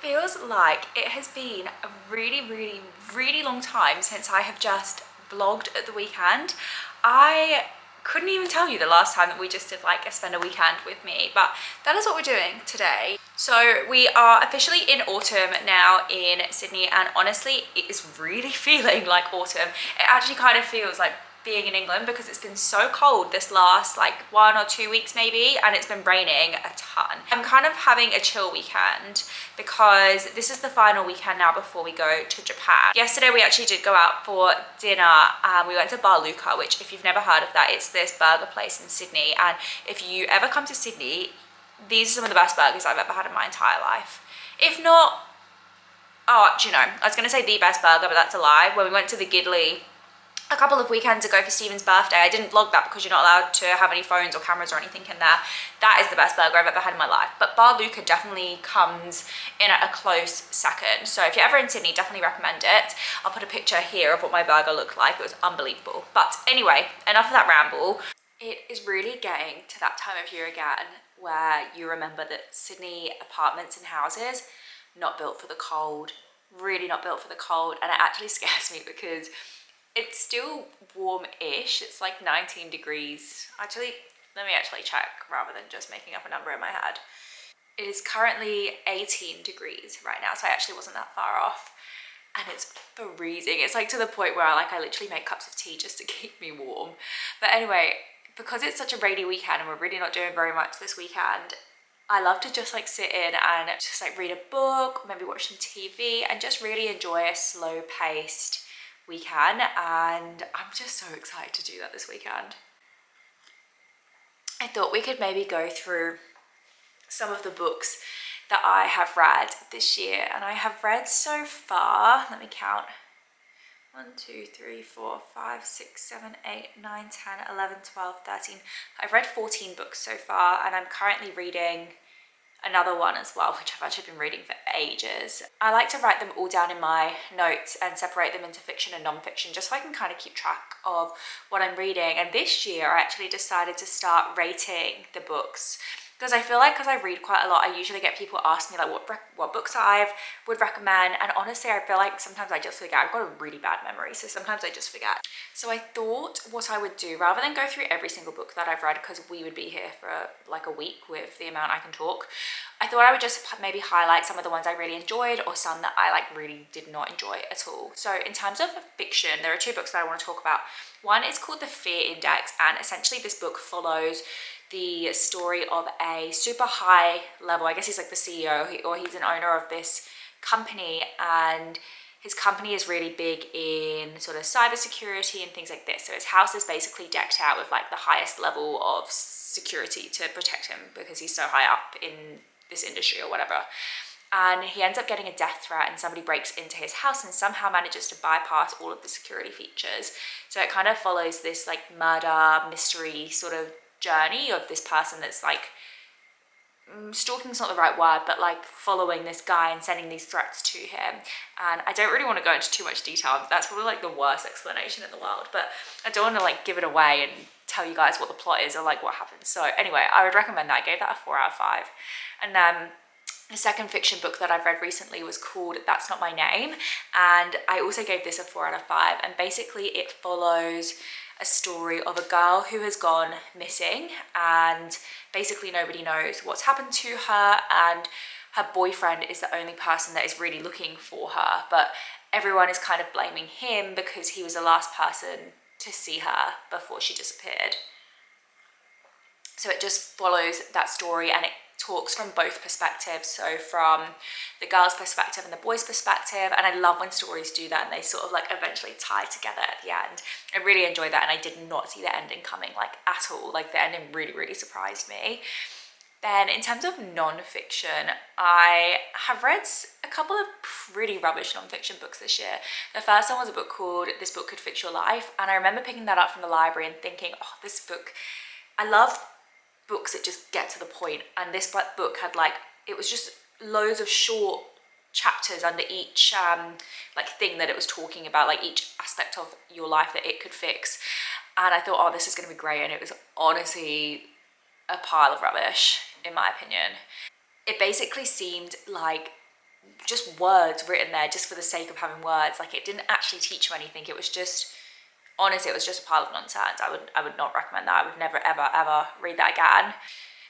feels like it has been a really long time since I have just vlogged at the weekend. I couldn't even tell you the last time that we just did like a spend a weekend with me, but that is what we're doing today. So we are officially in autumn now in Sydney, and honestly it is really feeling like autumn. It actually kind of feels like being in England because it's been so cold this last like 1 or 2 weeks maybe, and it's been raining a ton. I'm kind of having a chill weekend because this is the final weekend now before we go to Japan. Yesterday we actually did go out for dinner. We went to Bar Luca, which if you've never heard of that, it's this burger place in Sydney, and if you ever come to Sydney, these are some of the best burgers I've ever had in my entire life. If not, oh, do you know, I was gonna say the best burger, but that's a lie. When we went to the Gidley a couple of weekends ago for Stephen's birthday, I didn't vlog that because you're not allowed to have any phones or cameras or anything in there. That is the best burger I've ever had in my life. But Bar Luca definitely comes in at a close second. So if you're ever in Sydney, definitely recommend it. I'll put a picture here of what my burger looked like. It was unbelievable. But anyway, enough of that ramble. It is really getting to that time of year again where you remember that Sydney apartments and houses, not built for the cold, really not built for the cold. And it actually scares me because it's still warm-ish. It's like 19 degrees. Actually, let me actually check rather than just making up a number in my head. It is currently 18 degrees right now, so I actually wasn't that far off. And it's freezing. It's like to the point where I literally make cups of tea just to keep me warm. But anyway, because it's such a rainy weekend and we're really not doing very much this weekend, I love to just like sit in and just like read a book, maybe watch some TV, and just really enjoy a slow-paced weekend. And I'm just so excited to do that this weekend. I thought we could maybe go through some of the books that I have read this year, and I have read so far, let me count, 1, 2, 3, 4, 5, 6, 7, 8, 9, 10, 11, 12, 13. I've read 14 books so far, and I'm currently reading another one as well, which I've actually been reading for ages. I like to write them all down in my notes and separate them into fiction and non-fiction just so I can kind of keep track of what I'm reading. And this year I actually decided to start rating the books, because I feel like because I read quite a lot, I usually get people ask me like what books I would recommend, and honestly I feel like sometimes I just forget. I've got a really bad memory, so sometimes I just forget. So I thought what I would do, rather than go through every single book that I've read, because we would be here for like a week with the amount I can talk, I thought I would just maybe highlight some of the ones I really enjoyed or some that I like really did not enjoy at all. So in terms of fiction, there are 2 books that I want to talk about. One is called The Fear Index, and essentially this book follows the story of a super high level, I guess he's like the CEO or he's an owner of this company, and his company is really big in sort of cybersecurity and things like this. So his house is basically decked out with like the highest level of security to protect him because he's so high up in this industry or whatever. And he ends up getting a death threat, and somebody breaks into his house and somehow manages to bypass all of the security features. So it kind of follows this like murder mystery sort of journey of this person that's like, stalking's not the right word, but like following this guy and sending these threats to him. And I don't really want to go into too much detail. That's probably like the worst explanation in the world, but I don't want to like give it away and tell you guys what the plot is or like what happens. So anyway, I would recommend that. I gave that a 4 out of 5. And then the second fiction book that I've read recently was called That's Not My Name, and I also gave this a 4 out of 5. And basically it follows a story of a girl who has gone missing, and basically nobody knows what's happened to her, and her boyfriend is the only person that is really looking for her, but everyone is kind of blaming him because he was the last person to see her before she disappeared. So it just follows that story, and it talks from both perspectives, so from the girl's perspective and the boy's perspective. And I love when stories do that and they sort of like eventually tie together at the end. I really enjoyed that, and I did not see the ending coming like at all. Like the ending really surprised me. Then in terms of non-fiction, I have read a couple of pretty rubbish non-fiction books this year. The first one was a book called This Book Could Fix Your Life, and I remember picking that up from the library and thinking, oh, this book, I love books that just get to the point, and this book had like, it was just loads of short chapters under each like thing that it was talking about, like each aspect of your life that it could fix. And I thought, oh, this is going to be great, and it was honestly a pile of rubbish in my opinion. It basically seemed like just words written there just for the sake of having words. Like, it didn't actually teach you anything. It was just, honestly, it was just a pile of nonsense. I would not recommend that. I would never, ever, ever read that again.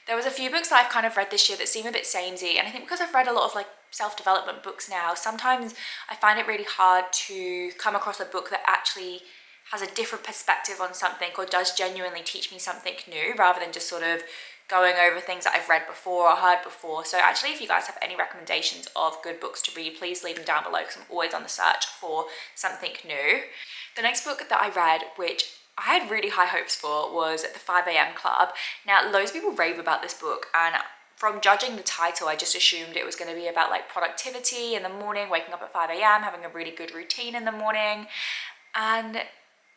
There was a few books that I've kind of read this year that seem a bit samey, and I think because I've read a lot of like self-development books now, sometimes I find it really hard to come across a book that actually has a different perspective on something or does genuinely teach me something new, rather than just sort of going over things that I've read before or heard before. So actually, if you guys have any recommendations of good books to read, please leave them down below, because I'm always on the search for something new. The next book that I read, which I had really high hopes for, was The 5 a.m. Club. Now, loads of people rave about this book, and from judging the title, I just assumed it was going to be about like productivity in the morning, waking up at 5 a.m., having a really good routine in the morning. And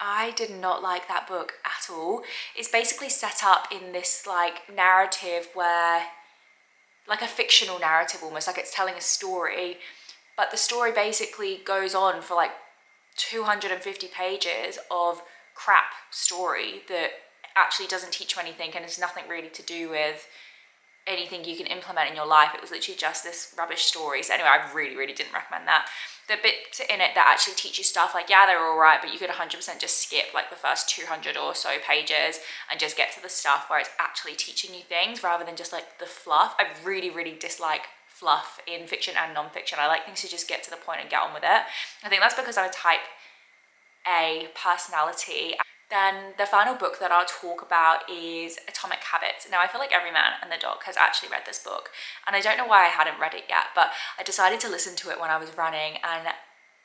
I did not like that book at all. It's basically set up in this like narrative where, like a fictional narrative almost, like it's telling a story, but the story basically goes on for like 250 pages of crap story that actually doesn't teach you anything and has nothing really to do with anything you can implement in your life. It was literally just this rubbish story. So anyway, I really, really didn't recommend that. The bits in it that actually teach you stuff, like, yeah, they're all right, but you could 100% just skip like the first 200 or so pages and just get to the stuff where it's actually teaching you things rather than just like the fluff. I really, really dislike fluff in fiction and non-fiction. I like things to just get to the point and get on with it. I think that's because I'm a type A personality. Then the final book that I'll talk about is Atomic Habits. Now, I feel like every man and the dog has actually read this book, and I don't know why I hadn't read it yet, but I decided to listen to it when I was running, and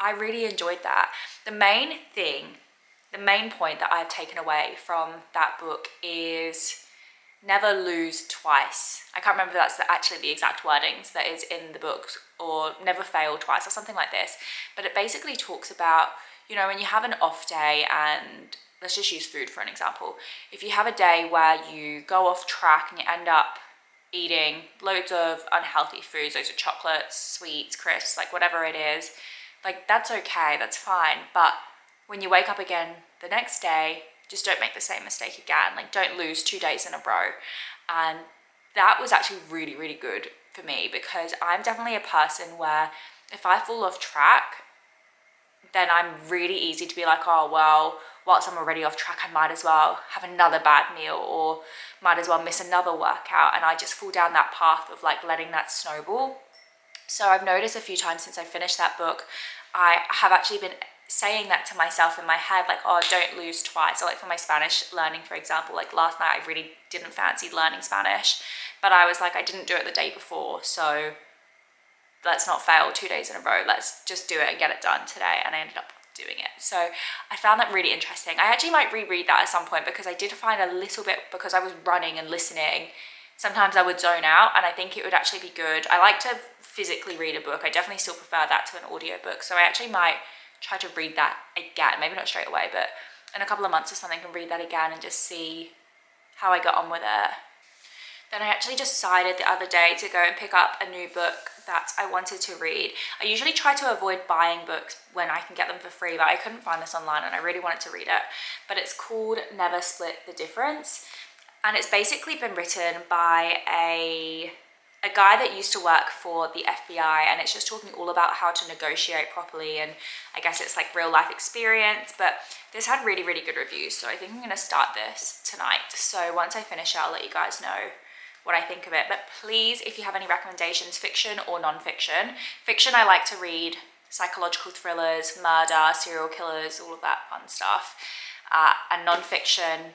I really enjoyed that. The main point that I've taken away from that book is never lose twice. I can't remember if that's actually the exact wordings that is in the book, or never fail twice or something like this, but it basically talks about, you know, when you have an off day, and let's just use food for an example. If you have a day where you go off track and you end up eating loads of unhealthy foods, loads of chocolates, sweets, crisps, like whatever it is, like that's okay, that's fine. But when you wake up again the next day, just don't make the same mistake again. Like, don't lose 2 days in a row. And that was actually really, really good for me, because I'm definitely a person where if I fall off track, then I'm really easy to be like, oh, well, whilst I'm already off track, I might as well have another bad meal, or might as well miss another workout. And I just fall down that path of like letting that snowball. So I've noticed a few times since I finished that book, I have actually been saying that to myself in my head, like, oh, don't lose twice. So like for my Spanish learning, for example, like last night I really didn't fancy learning Spanish, but I was like, I didn't do it the day before, so let's not fail 2 days in a row. Let's just do it and get it done today. And I ended up doing it. So I found that really interesting. I actually might reread that at some point, because I did find a little bit, because I was running and listening, sometimes I would zone out, and I think it would actually be good. I like to physically read a book. I definitely still prefer that to an audiobook. So I actually might try to read that again. Maybe not straight away, but in a couple of months or something, I can read that again and just see how I got on with it. Then I actually decided the other day to go and pick up a new book that I wanted to read. I usually try to avoid buying books when I can get them for free, but I couldn't find this online and I really wanted to read it. But it's called Never Split the Difference. And it's basically been written by a guy that used to work for the FBI, and it's just talking all about how to negotiate properly, and I guess it's like real life experience. But this had really, really good reviews, so I think I'm going to start this tonight. So once I finish it, I'll let you guys know what I think of it. But please, if you have any recommendations, fiction or non-fiction. Fiction, I like to read psychological thrillers, murder, serial killers, all of that fun stuff. And non-fiction,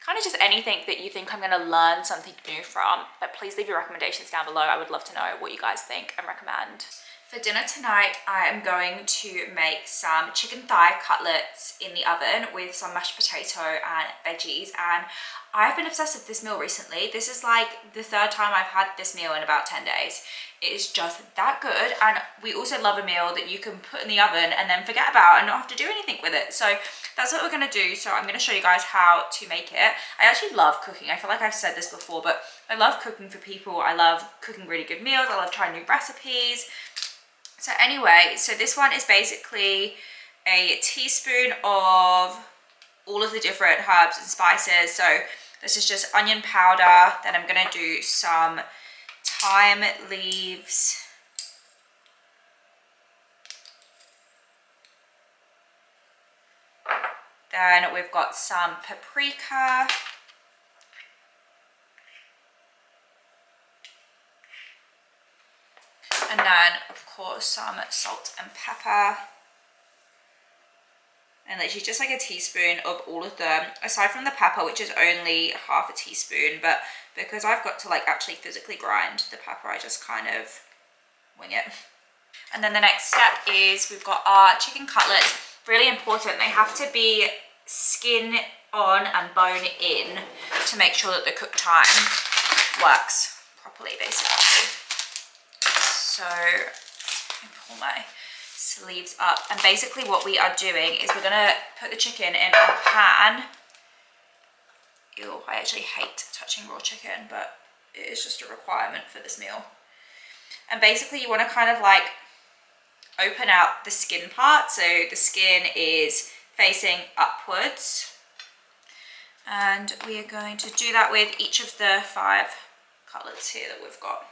kind of just anything that you think I'm going to learn something new from. But please leave your recommendations down below. I would love to know what you guys think and recommend. For dinner tonight, I am going to make some chicken thigh cutlets in the oven with some mashed potato and veggies. And I've been obsessed with this meal recently. This is like the third time I've had this meal in about 10 days. It is just that good. And we also love a meal that you can put in the oven and then forget about and not have to do anything with it. So that's what we're gonna do. So I'm gonna show you guys how to make it. I actually love cooking. I feel like I've said this before, but I love cooking for people. I love cooking really good meals. I love trying new recipes. So anyway, so this one is basically a teaspoon of all of the different herbs and spices. So this is just onion powder. Then I'm gonna do some thyme leaves, Then we've got some paprika. And then, of course, some salt and pepper. And literally just like a teaspoon of all of them, aside from the pepper, which is only half a teaspoon. But because I've got to like actually physically grind the pepper, I just kind of wing it. And then the next step is we've got our chicken cutlets. Really important, they have to be skin on and bone in to make sure that the cook time works properly, basically. So I pull my sleeves up, and basically what we are doing is we're gonna put the chicken in a pan. Ew, I actually hate touching raw chicken, but it is just a requirement for this meal. And basically you want to kind of like open out the skin part, so the skin is facing upwards, and we are going to do that with each of the 5 cutlets here that we've got.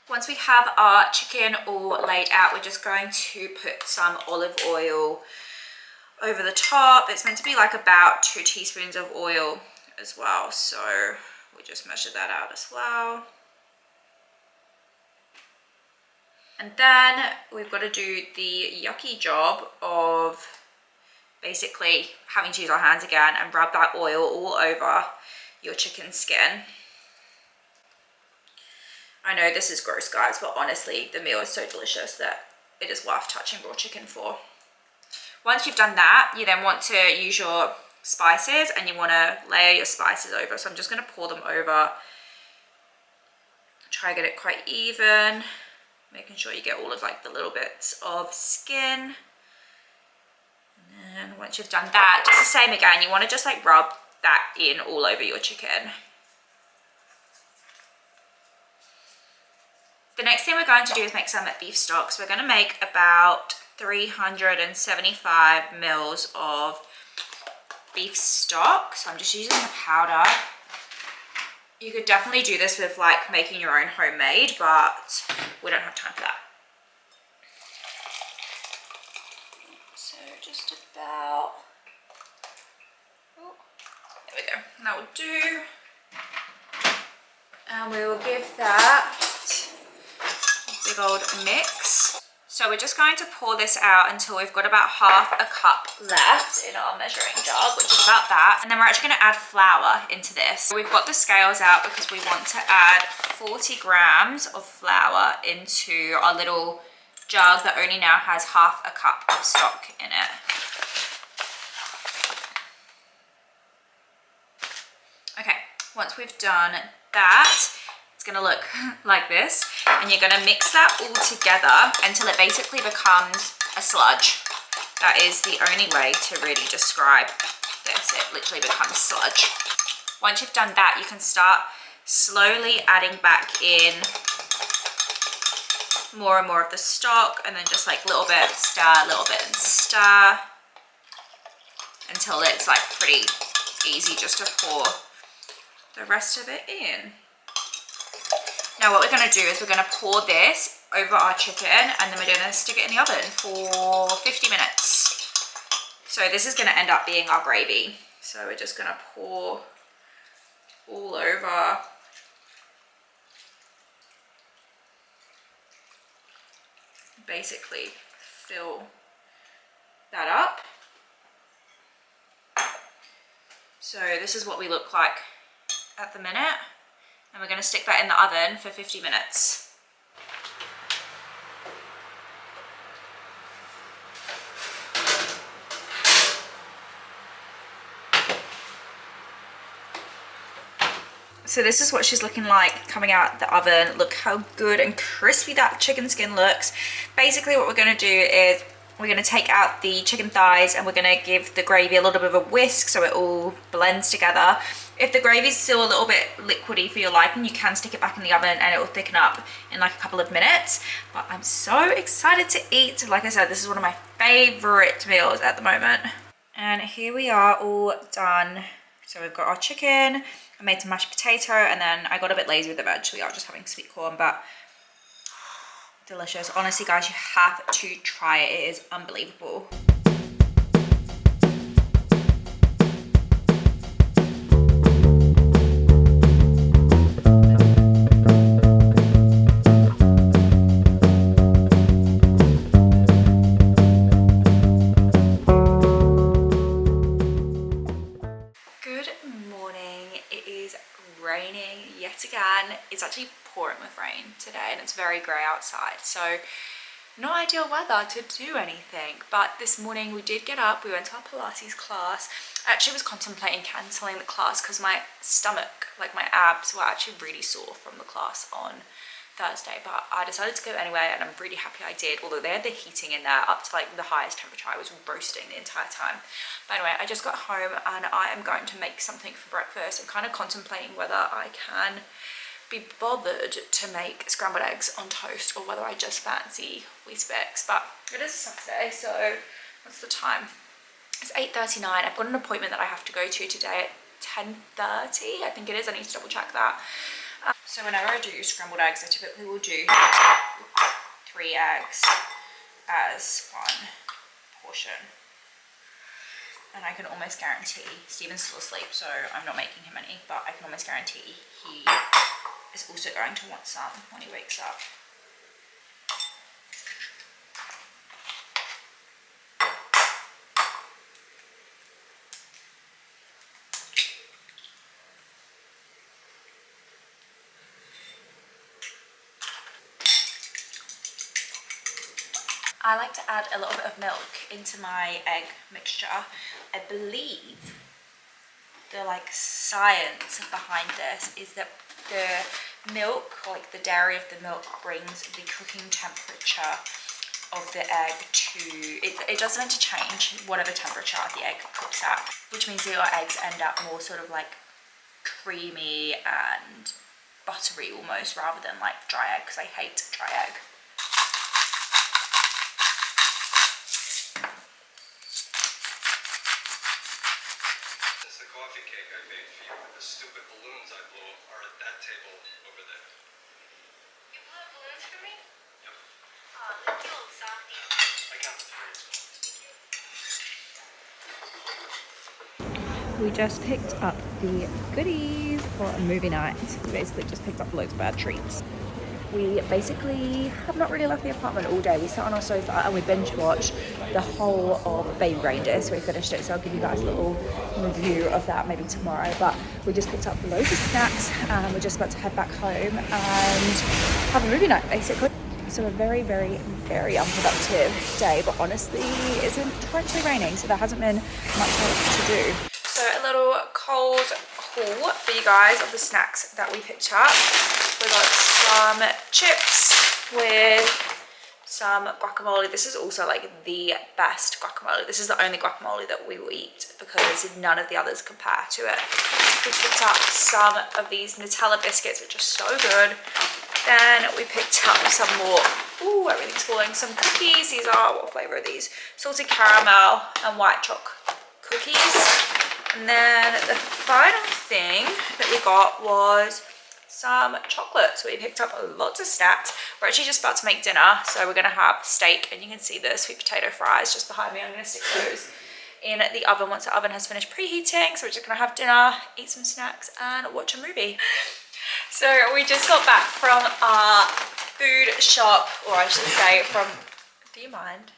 Once we have our chicken all laid out, we're just going to put some olive oil over the top. It's meant to be like about 2 teaspoons of oil as well, so we just measure that out as well. And then we've got to do the yucky job of basically having to use our hands again and rub that oil all over your chicken skin. I know this is gross, guys, but honestly, the meal is so delicious that it is worth touching raw chicken for. Once you've done that, you then want to use your spices and you want to layer your spices over. So I'm just going to pour them over. Try to get it quite even, making sure you get all of like the little bits of skin. And then once you've done that, just the same again, you want to just like rub that in all over your chicken. The next thing we're going to do is make some beef stock. So we're going to make about 375 mils of beef stock. So I'm just using the powder. You could definitely do this with like making your own homemade, but we don't have time for that. So just about, oh, there we go, that will do. And we will give that a big old mix. So we're just going to pour this out until we've got about half a cup left in our measuring jug, which is about that. And then we're actually going to add flour into this. We've got the scales out because we want to add 40 grams of flour into our little jug that only now has half a cup of stock in it. Okay, once we've done that, it's going to look like this, and you're going to mix that all together until it basically becomes a sludge. That is the only way to really describe this. It literally becomes sludge. Once you've done that, you can start slowly adding back in more and more of the stock, and then just like little bit stir, little bit and stir until it's like pretty easy just to pour the rest of it in. Now what we're going to do is we're going to pour this over our chicken, and then we're going to stick it in the oven for 50 minutes. So this is going to end up being our gravy. So we're just going to pour all over. Basically fill that up. So this is what we look like at the minute. And we're going to stick that in the oven for 50 minutes. So this is what she's looking like coming out the oven. Look how good and crispy that chicken skin looks. Basically what we're going to do is we're going to take out the chicken thighs and we're going to give the gravy a little bit of a whisk so it all blends together. If the gravy is still a little bit liquidy for your liking, you can stick it back in the oven and it will thicken up in like a couple of minutes. But I'm so excited to eat. Like I said, this is one of my favorite meals at the moment. And here we are all done. So we've got our chicken. I made some mashed potato, and then I got a bit lazy with it eventually. I was just having sweet corn, but delicious. Honestly, guys, you have to try it. It is unbelievable. it's actually pouring with rain today and it's very grey outside, so not ideal weather to do anything. But this morning we did get up, we went to our Pilates class. I actually was contemplating cancelling the class because my stomach, like my abs, were actually really sore from the class on Thursday, but I decided to go anyway and I'm really happy I did, although they had the heating in there up to like the highest temperature. I was roasting the entire time. But anyway, I just got home and I am going to make something for breakfast. I'm kind of contemplating whether I can be bothered to make scrambled eggs on toast or whether I just fancy Weetabix. But it is a Saturday, so what's the time? It's 8:39. I've got an appointment that I have to go to today at 10:30, I think it is. I need to double check that. So whenever I do scrambled eggs, I typically will do 3 eggs as one portion. And I can almost guarantee, Stephen's still asleep, so I'm not making him any, but I can almost guarantee he is also going to want some when he wakes up. I like to add a little bit of milk into my egg mixture. I believe the science behind this is that the milk, like the dairy of the milk, brings the cooking temperature of the egg to, it does meant to change whatever temperature the egg cooks at, which means that your eggs end up more sort of like creamy and buttery almost, rather than like dry egg, because I hate dry egg. Stupid balloons I blew are at that table over there. You blew balloons for me? Yep. Oh, look, you old softy. I counted 3. We just picked up the goodies for a movie night. We basically just picked up loads of bad treats. We basically have not really left the apartment all day. We sat on our sofa and we binge watched the whole of Baby Reindeer, so we finished it. So I'll give you guys a little review of that maybe tomorrow. But we just picked up loads of snacks and we're just about to head back home and have a movie night basically. So a very, very, very unproductive day, but honestly it's been torrentially raining, so there hasn't been much else to do. So a little cold haul for you guys of the snacks that we picked up. We got some chips with some guacamole. This is also like the best guacamole. This is the only guacamole that we will eat because none of the others compare to it. We picked up some of these Nutella biscuits, which are so good. Then we picked up some more, ooh, everything's falling, some cookies. These are, what flavor are these? Salted caramel and white chocolate cookies. And then the final thing that we got was some chocolate. So we picked up lots of snacks. We're actually just about to make dinner, so we're gonna have steak, and you can see the sweet potato fries just behind me. I'm gonna stick those in the oven once the oven has finished preheating. So we're just gonna have dinner, eat some snacks, and watch a movie. So we just got back from our food shop, or I should say from, do you mind?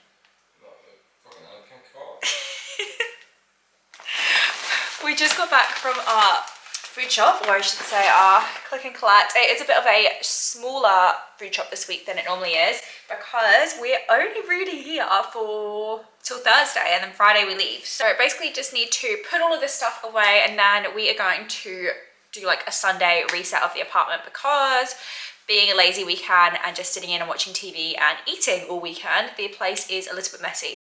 We just got back from our food shop, or I should say our click and collect. It is a bit of a smaller food shop this week than it normally is because we're only really here for till Thursday, and then Friday we leave. So basically just need to put all of this stuff away, and then we are going to do like a Sunday reset of the apartment because being a lazy weekend and just sitting in and watching TV and eating all weekend, the place is a little bit messy.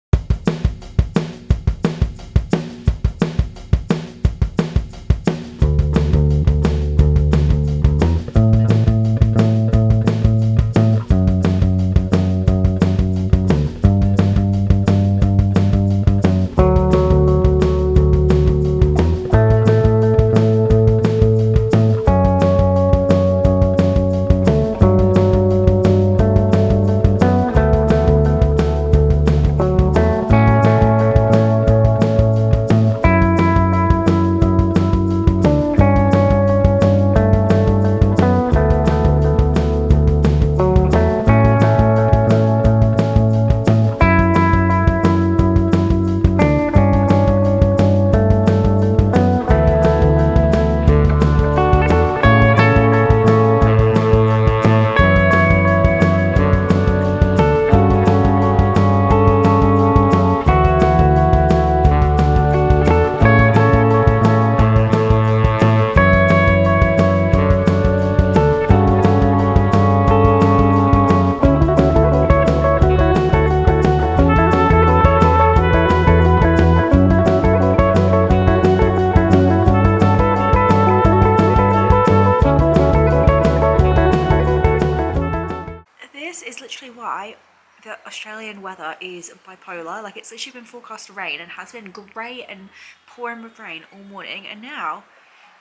Australian weather is bipolar. Like, it's literally been forecast to rain and has been grey and pouring with rain all morning, and now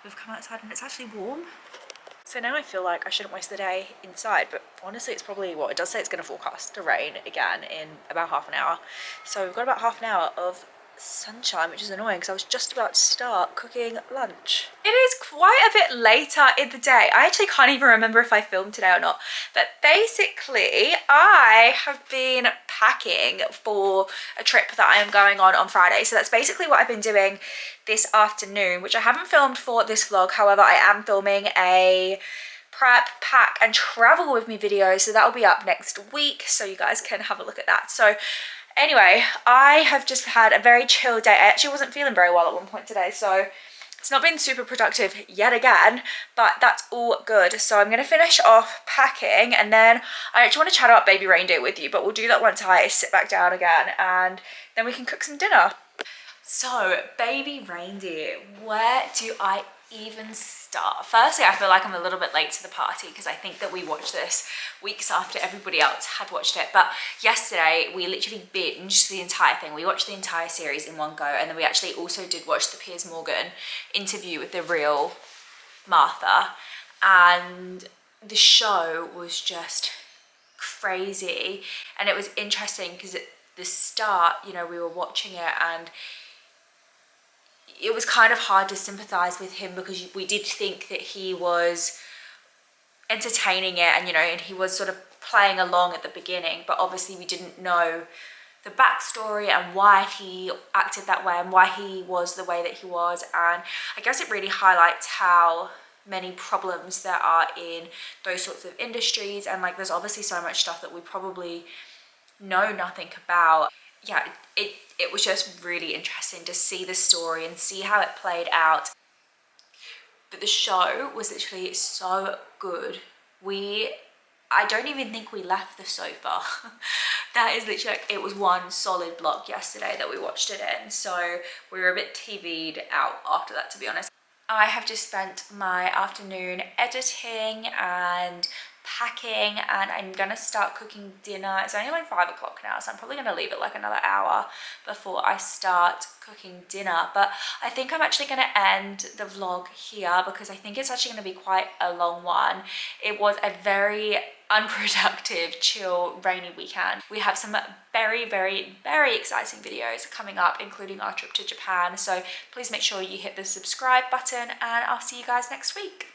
we've come outside and it's actually warm. So now I feel like I shouldn't waste the day inside, but honestly it's probably, well, it does say it's going to forecast to rain again in about half an hour. So we've got about half an hour of sunshine, which is annoying because I was just about to start cooking lunch. It is quite a bit later in the day. I actually can't even remember if I filmed today or not, but basically I have been packing for a trip that I am going on Friday. So that's basically what I've been doing this afternoon, which I haven't filmed for this vlog. However, I am filming a prep, pack and travel with me video, so that will be up next week, so you guys can have a look at that. So anyway, I have just had a very chill day. I actually wasn't feeling very well at one point today, so it's not been super productive yet again, but that's all good. So I'm going to finish off packing, and then I actually want to chat about baby reindeer with you, but we'll do that once I sit back down again, and then we can cook some dinner. So, baby reindeer, where do I even start? Firstly, I feel like I'm a little bit late to the party because I think that we watched this weeks after everybody else had watched it. But yesterday, we literally binged the entire thing. We watched the entire series in one go, and then we actually also did watch the Piers Morgan interview with the real Martha. And the show was just crazy. And it was interesting because at the start, you know, we were watching it and it was kind of hard to sympathize with him because we did think that he was entertaining it, and you know, and he was sort of playing along at the beginning, but obviously we didn't know the backstory and why he acted that way and why he was the way that he was. And I guess it really highlights how many problems there are in those sorts of industries, and like there's obviously so much stuff that we probably know nothing about. Yeah, it was just really interesting to see the story and see how it played out. But the show was literally so good. I don't even think we left the sofa. That is literally like, it was one solid block yesterday that we watched it in. So we were a bit TV'd out after that, to be honest. I have just spent my afternoon editing and packing, and I'm gonna start cooking dinner. It's only like 5 o'clock now, so I'm probably gonna leave it like another hour before I start cooking dinner. But I think I'm actually gonna end the vlog here because I think it's actually gonna be quite a long one. It was a very unproductive, chill, rainy weekend. We have some very, very, very exciting videos coming up, including our trip to Japan. So please make sure you hit the subscribe button, and I'll see you guys next week.